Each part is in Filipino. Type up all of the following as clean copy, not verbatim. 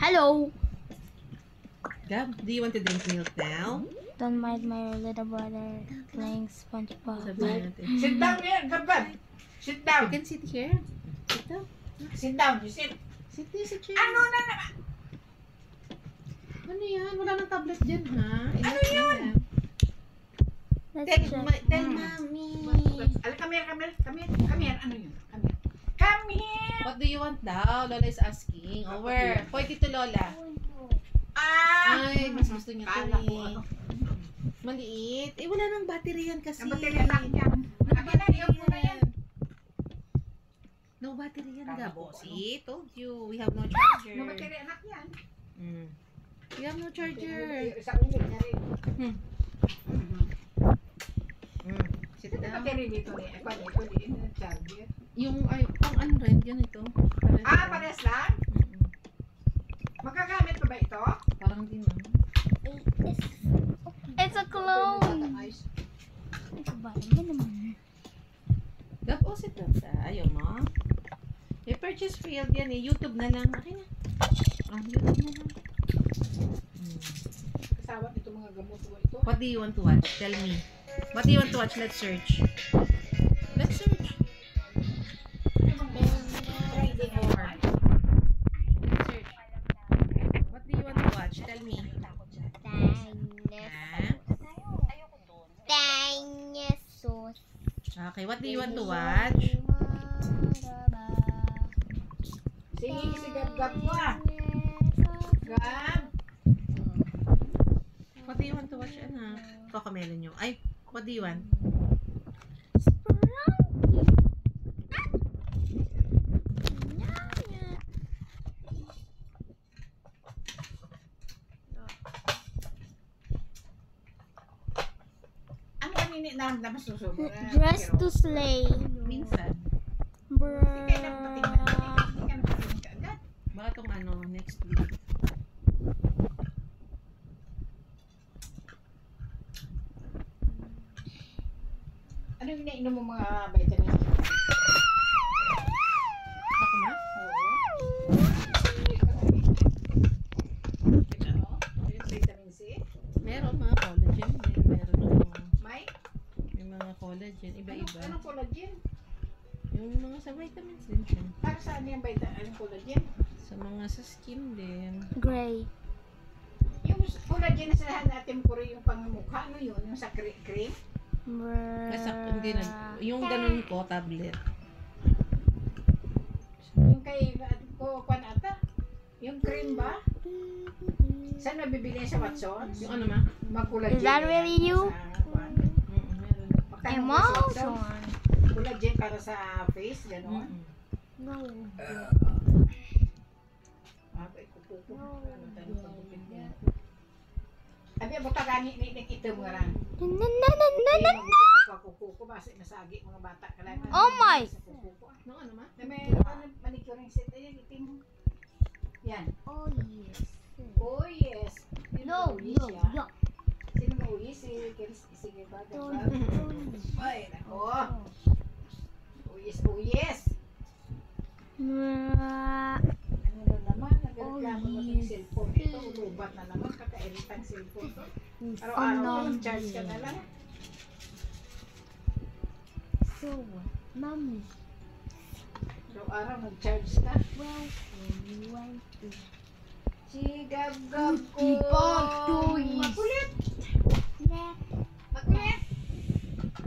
Hello. Gab, do you want to drink milk now? Don't mind my little brother playing SpongeBob. Sabihin natin. Sit down here, Gabad. Sit You down. can sit here. Sit down. Sit down, you sit. Sit here sa chair. Ano na naman? Ano yan? Wala nang tablet dyan, ha? Ano yun? Let's Tell, check. tell mommy. Come here. Ano yun? Come here. What do you want daw? Lola is asking. Oh, where? Point it to Lola. Ay, mas gusto niya to Kala ko eh. ano. Maliit. Eh, wala nang battery yan kasi. Ang baterya lang yan. Akin na, iyon muna yan. No battery yan, Kala Gab. ko, See, told you. We have no charger. No baterya anak yan. Mm. We have no charger. Sa ulit niya rin. Hmm. Sit Ito down. baterya dito ni. Ito din yung charger. Yung, ay, pang ano rin, yan ito. Pares lang? Magagamit pa ba ito? Parang din naman. It's a clone. Ayos. Ito ba? Yan naman. Gab, oh, sit down sa. Ayaw mo. May purchase field yan eh. YouTube na lang. Akin na. YouTube na lang. Kasawat ito mga gamot mo ito. What do you want to watch? Tell me. What do you want to watch? Let's search. Let's search. Friday Or. Let's search. What do you want to watch? Tell me. Dinosaurs. Okay, what do you want to watch? Sige, si Gab ko ah. Gab. What do you want to watch? Ano? Cocomelon nyo. Ay, what do you want? Ano kanini naramdaman susunod? Dress to slay. Minsan. Hindi ka napatingnan. Hindi ka napatingnan ka agad. Baka tong ano, next week. Ano yung nainom mo mga vitamins? Ako ma? Oo. Ano? Yung vitamin C? Meron mga collagen din. Meron ako. May? May mga collagen. Iba-iba. Anong collagen? Yung mga sa vitamins din siya. Para saan yung anong collagen? Sa mga sa skin din. Gray. Yung collagen na sinahan natin puro yung pangmukha, ano yun? Yung sa cream? Kasi hindi na. Yung ganun ko, tablet. Yung kay ko ata? Yung cream ba? Saan mabibili sa Watsons? Yung ano ma? Mag-collagen. Is that really you? Meron. Emotion. Collagen para sa face, gano'n. No. Kukuko. Abi abo tagani ni ito mga ran. Kukuko base masagi mga bata kailangan. Oh my! No, ano ma? Na may manicuring set ayan itim. Yan. Oh yes. Oh yes. No, Uyis no, siya. no. Sino ba uyis? Si Gabada. Ay, nako. Uyis. Ano na naman, nagreklamo na ng cellphone ito, lubat na naman, kakairitang cellphone to. Araw-araw na charge ka na lang. So, mommy, Araw-araw nag-charge ka. well, we went to Si Gab-Gab ko. Ibang toys. Makulit. that. Makulit.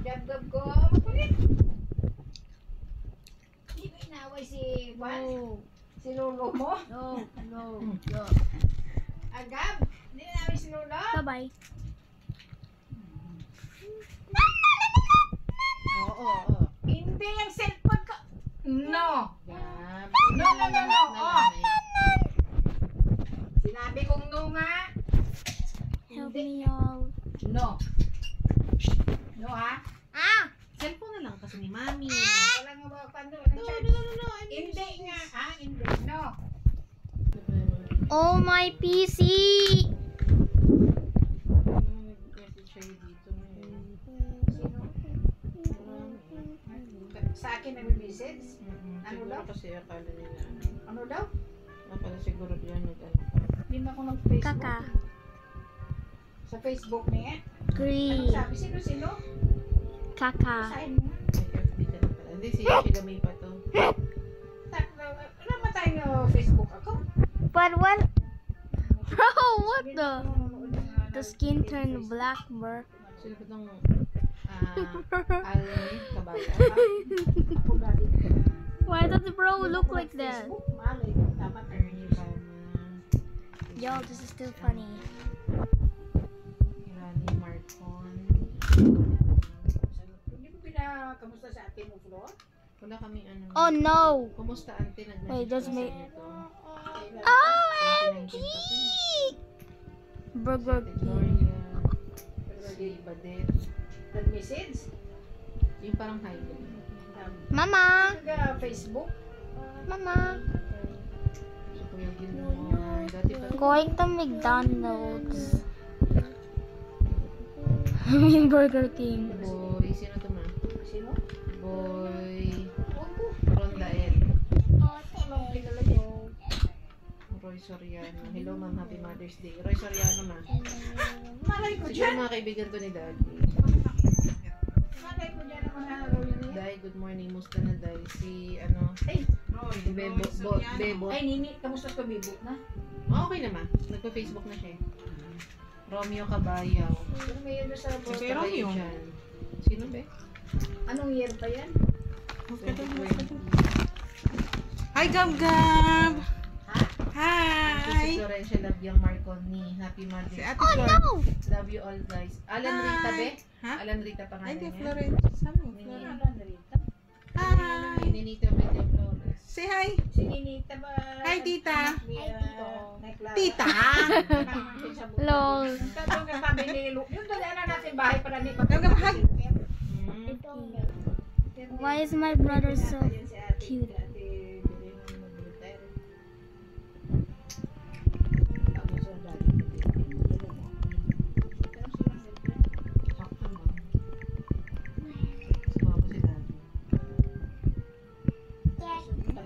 Gab-Gab ko. Makulit. Hindi mo inaway si Juan? No, Si Lolo mo? no, no, no. Agab? Hindi inaway si Lolo? Bye-bye. Oo. Hindi yung cellphone ko. No. Gab. No. Oh. Sinabi kong no nga. Help Hindi. me all. No. No ha? Ah! Cellphone na lang kasi ni mami. Wala nga ba kando? No. Hindi nga. Ha? Hindi. No. Oh, my PC! Message siya dito ngayon. Sino? Sa akin nag-message? Ano Siguro daw? kasi akala nila. Ano daw? Akala siguro yan. Hindi na ako nag-Facebook. Kaka. Sa Facebook niya. Green. Sabi, sino? Kaka. Sain mo. FB ka na pala. Hindi, si Sheila May pa to. Wala ba tayong Facebook account? But what? Bro, what the skin turned black, bro. Sino ba itong Almi Kabata? Ako galing. Why does bro look like that? Facebook, malay. Dapat Ernie Palma. Yo, this is still funny. Rani Marcon. Hindi mo pinakamusta sa ate mo, Flo? Wala kami ano. Oh no! Kumusta ante? Wait, does Nag-message make- ito. OMG! Burger King. Gloria. Si Badet. Nag-message? Yung parang hi. Mama! Facebook? Mama! Si Kuya Gilmore. Dati pa. Going to McDonald's. I mean Burger King. Boy. Sino to ma? Sino? Boy. Ako. Rondael. Anong kilala niyo? Roy Soriano. Hello ma'am. Happy Mother's Day. Roy Soriano ma. Malay ko Siguro dyan. mga kaibigan to ni Daddy. Malay ko dyan ang mga araw yun. Day, good morning. Musta na Day? Si ano? Ay, Si Bebo. Bebo. ay, Nini, kamusta ka bibok na? Okay naman. Nagpa-Facebook na siya eh. Romeo Cabayaw. Yung may yun sa Musta boss. kayo dyan? Sino ba? Anong year pa yan? 2020. Hi, Gab Gab! Si Hi! Florencia Labiang Marconi. Happy Mother's Si Day. Ate Flor. Love you all guys. Alan Rita be? Ha? Alan Rita Ay, pangalan di niya. Florence. Sabi mo, Nini. Florence. Ano na rito? Hi! Ninita Bete Flores. Say hi! Si Ninita ba? Hi, tita. Hi, Tito. Tita! Lol. Tatong katabi ni Lu. Yung dala na natin bahay para ni Gab Gab, hug! Why is my brother so cute?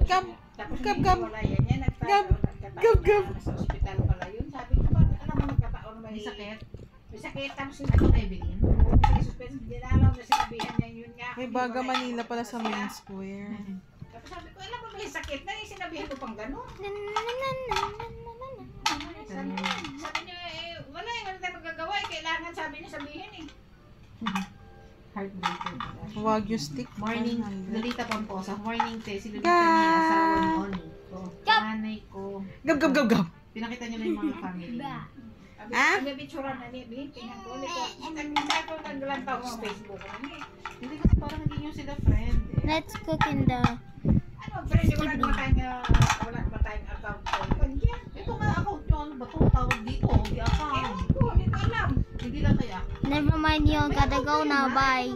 Gab! Gab, Gab. Gab, Gab, Gab. Sa ospital pala yun. Sabi ko ba, alam mo nagkataon may May sakit? May sakit. Tapos Ano kay Evelyn? may suspense. Hindi na alam na sinabihan niya yun nga. May Baga Manila pala sa main square. Tapos sabi ko, alam mo may sakit na. Sinabihan ko pang gano'n. Sabi niya, wala wala tayo magagawa. Kailangan sabi niya sabihin eh. Heartbreaker. Wagyu stick. Morning, 100. Lolita Pomposa. Morning, te. Si Lolita Gab! niya, asawa ni Oni. Ko. Nanay ko. Gab Gab Gab Gab! Pinakita niyo na yung mga family. Ah? Sabi bitsura na ni Bihin. Tingnan ko. Nagkita ko naglantaw sa Facebook. Hindi kasi parang hindi niyo sila friend eh. Let's cook in the... Ano, friend, wala naman tayong account ko. Kanya. Ito nga account nyo. Ano ba ito? Tawag dito. Di account. Ewan ko, hindi ko alam. Hindi lang kaya. Never mind yun. Gotta go now. Bye.